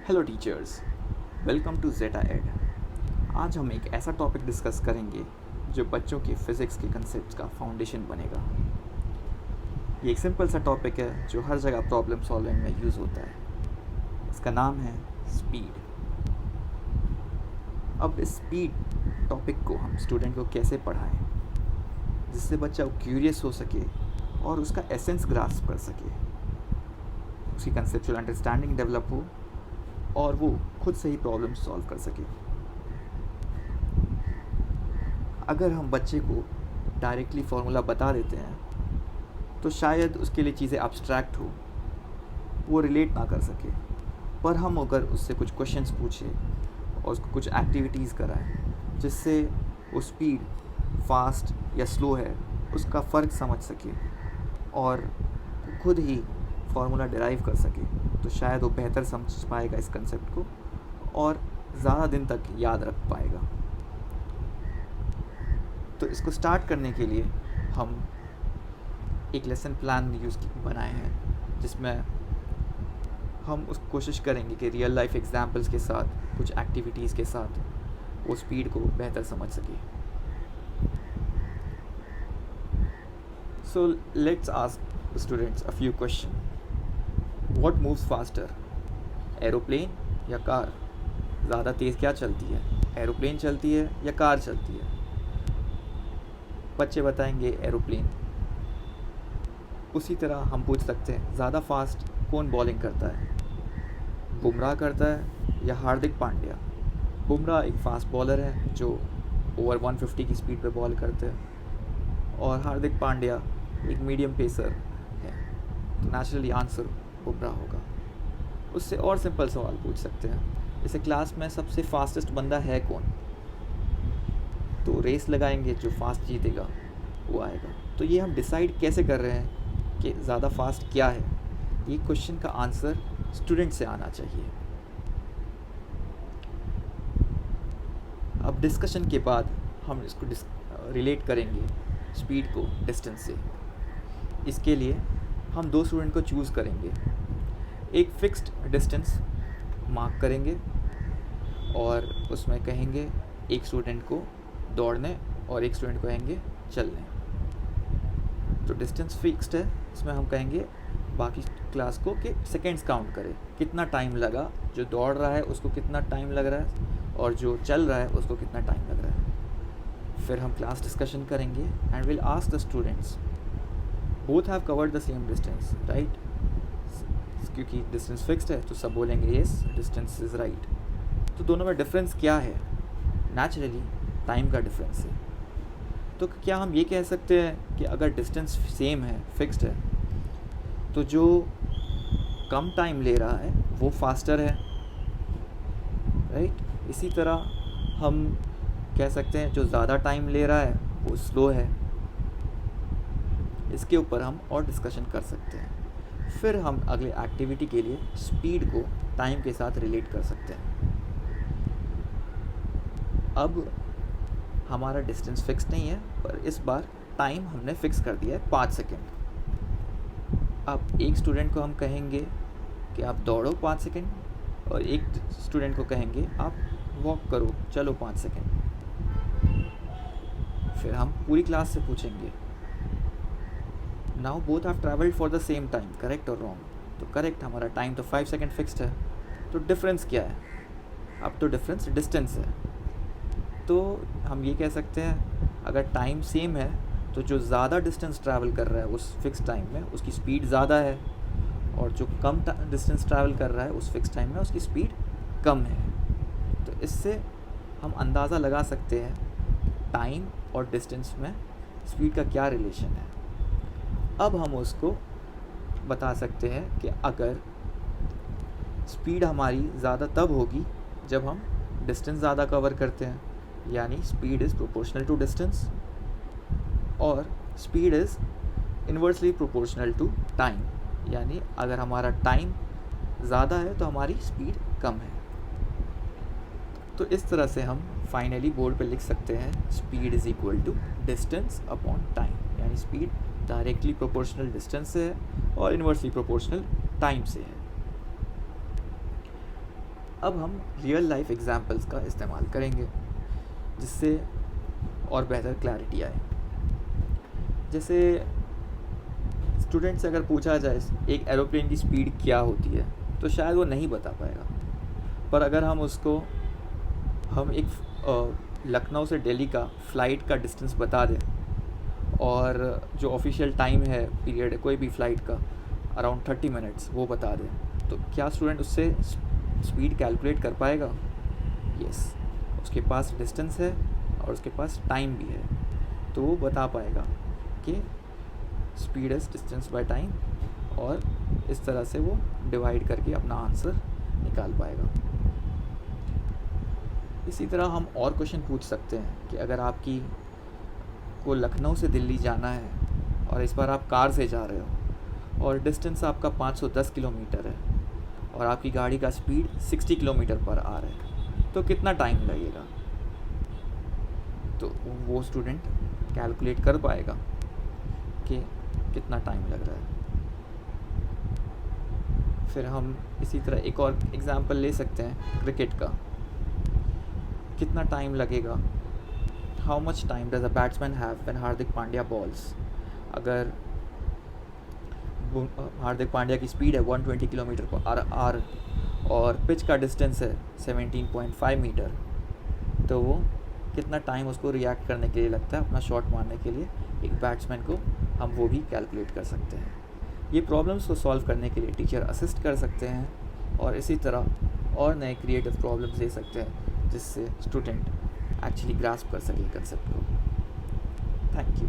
Hello teachers, welcome to Zeta Ed. आज हम एक ऐसा टॉपिक डिस्कस करेंगे जो बच्चों के फिज़िक्स के कंसेप्ट का फाउंडेशन बनेगा। ये एक सिंपल सा टॉपिक है जो हर जगह प्रॉब्लम सॉल्विंग में यूज़ होता है। इसका नाम है स्पीड। अब इस स्पीड टॉपिक को हम स्टूडेंट को कैसे पढ़ाएं जिससे बच्चा क्यूरियस हो सके और उसका एसेंस ग्रास्प कर सके, उसकी कंसेप्चुअल अंडरस्टैंडिंग डेवलप हो और वो खुद से ही प्रॉब्लम सॉल्व कर सके। अगर हम बच्चे को डायरेक्टली फार्मूला बता देते हैं तो शायद उसके लिए चीज़ें एब्स्ट्रैक्ट हो, वो रिलेट ना कर सके। पर हम अगर उससे कुछ क्वेश्चंस पूछें और उसको कुछ एक्टिविटीज़ कराएं जिससे वो स्पीड फास्ट या स्लो है उसका फ़र्क समझ सके और खुद ही फार्मूला डिराइव कर सके, तो शायद वो बेहतर समझ पाएगा इस कंसेप्ट को और ज़्यादा दिन तक याद रख पाएगा। तो इसको स्टार्ट करने के लिए हम एक लेसन प्लान बनाए हैं जिसमें हम उस कोशिश करेंगे कि रियल लाइफ एग्जांपल्स के साथ कुछ एक्टिविटीज़ के साथ वो स्पीड को बेहतर समझ सके। So let's ask the students a few question. What moves faster, aeroplane या कार? ज़्यादा तेज़ क्या चलती है, एरोप्लेन चलती है या कार चलती है? बच्चे बताएंगे एरोप्लेन। उसी तरह हम पूछ सकते हैं ज़्यादा फास्ट कौन बॉलिंग करता है, बुमराह करता है या हार्दिक पांड्या? बुमराह एक फास्ट बॉलर है जो ओवर 150 की स्पीड पे बॉल करते हैं और हार्दिक पांड्या एक मीडियम पेसर है, तो नेचुरली आंसर बुमराह होगा। उससे और सिंपल सवाल पूछ सकते हैं, जैसे क्लास में सबसे फास्टेस्ट बंदा है कौन? तो रेस लगाएंगे, जो फास्ट जीतेगा वो आएगा। तो ये हम डिसाइड कैसे कर रहे हैं कि ज़्यादा फास्ट क्या है? ये क्वेश्चन का आंसर स्टूडेंट से आना चाहिए। अब डिस्कशन के बाद हम इसको रिलेट करेंगे स्पीड को डिस्टेंस से। इसके लिए हम दो स्टूडेंट को चूज़ करेंगे, एक फिक्स्ड डिस्टेंस मार्क करेंगे और उसमें कहेंगे एक स्टूडेंट को दौड़ने और एक स्टूडेंट को कहेंगे चलने। तो डिस्टेंस फिक्स्ड है, इसमें हम कहेंगे बाकी क्लास को कि सेकेंड्स काउंट करे, कितना टाइम लगा, जो दौड़ रहा है उसको कितना टाइम लग रहा है और जो चल रहा है उसको कितना टाइम लग रहा है। फिर हम क्लास डिस्कशन करेंगे and will ask the students both have covered the same distance, right? क्योंकि डिस्टेंस फिक्स्ड है तो सब बोलेंगे येस, डिस्टेंस इज़ राइट। तो दोनों में डिफरेंस क्या है? नेचुरली टाइम का डिफरेंस है। तो क्या हम ये कह सकते हैं कि अगर डिस्टेंस सेम है, फिक्स्ड है, तो जो कम टाइम ले रहा है वो फास्टर है, राइट? इसी तरह हम कह सकते हैं जो ज़्यादा टाइम ले रहा है वो स्लो है। इसके ऊपर हम और डिस्कशन कर सकते हैं। फिर हम अगले एक्टिविटी के लिए स्पीड को टाइम के साथ रिलेट कर सकते हैं। अब हमारा डिस्टेंस फिक्स नहीं है, पर इस बार टाइम हमने फिक्स कर दिया है 5 सेकेंड। अब एक स्टूडेंट को हम कहेंगे कि आप दौड़ो 5 सेकेंड और एक स्टूडेंट को कहेंगे आप वॉक करो, चलो 5 सेकेंड। फिर हम पूरी क्लास से पूछेंगे now both have travelled for the same time, correct और रॉन्ग? तो करेक्ट, हमारा टाइम तो 5 सेकेंड फिक्स्ड है। तो डिफरेंस क्या है? अब तो डिफरेंस डिस्टेंस है। तो हम ये कह सकते हैं अगर टाइम सेम है तो जो ज़्यादा डिस्टेंस ट्रैवल कर रहा है उस फिक्स टाइम में उसकी स्पीड ज़्यादा है और जो कम डिस्टेंस ट्रैवल कर रहा है उस फिक्स टाइम में उसकी स्पीड कम है। तो इससे हम अंदाज़ा लगा सकते हैं टाइम और डिस्टेंस में स्पीड का क्या रिलेशन है। अब हम उसको बता सकते हैं कि अगर स्पीड हमारी ज़्यादा तब होगी जब हम डिस्टेंस ज़्यादा कवर करते हैं, यानी speed is proportional to distance, और speed is inversely proportional to time, यानी अगर हमारा टाइम ज़्यादा है तो हमारी स्पीड कम है। तो इस तरह से हम फाइनली बोर्ड पे लिख सकते हैं speed is equal to distance upon time, यानी स्पीड डायरेक्टली प्रोपोर्शनल डिस्टेंस से है और इन्वर्सली प्रोपोर्शनल टाइम से है। अब हम रियल लाइफ एग्जांपल्स का इस्तेमाल करेंगे जिससे और बेहतर क्लैरिटी आए। जैसे स्टूडेंट से अगर पूछा जाए एक एरोप्लेन की स्पीड क्या होती है तो शायद वो नहीं बता पाएगा, पर अगर हम एक लखनऊ से दिल्ली का फ़्लाइट का डिस्टेंस बता दें और जो ऑफिशियल टाइम है पीरियड है कोई भी फ़्लाइट का अराउंड 30 मिनट्स वो बता दें, तो क्या स्टूडेंट उससे स्पीड कैलकुलेट कर पाएगा? यस, उसके पास डिस्टेंस है और उसके पास टाइम भी है, तो वो बता पाएगा कि speed is distance by time, और इस तरह से वो डिवाइड करके अपना आंसर निकाल पाएगा। इसी तरह हम और क्वेश्चन पूछ सकते हैं कि अगर आपकी को लखनऊ से दिल्ली जाना है और इस बार आप कार से जा रहे हो और डिस्टेंस आपका 510 किलोमीटर है और आपकी गाड़ी का स्पीड 60 किलोमीटर पर आ रहा है, तो कितना टाइम लगेगा? तो वो स्टूडेंट कैलकुलेट कर पाएगा कि कितना टाइम लग रहा है। फिर हम इसी तरह एक और एग्जांपल ले सकते हैं क्रिकेट का। कितना टाइम लगेगा? How much time does a batsman have when Hardik Pandya balls? अगर हार्दिक पांड्या की स्पीड है 120 किलोमीटर पर आर और पिच का डिस्टेंस है 17.5 मीटर, तो वो कितना टाइम उसको रिएक्ट करने के लिए लगता है अपना शॉट मारने के लिए एक बैट्समैन को, हम वो भी कैलकुलेट कर सकते हैं। ये प्रॉब्लम्स को सॉल्व करने के लिए टीचर असिस्ट कर सकते हैं और इसी तरह और नए क्रिएटिव प्रॉब्लम्स दे सकते हैं जिससे स्टूडेंट एक्चुअली ग्रास्प कर सके कंसेप्ट को। Thank you.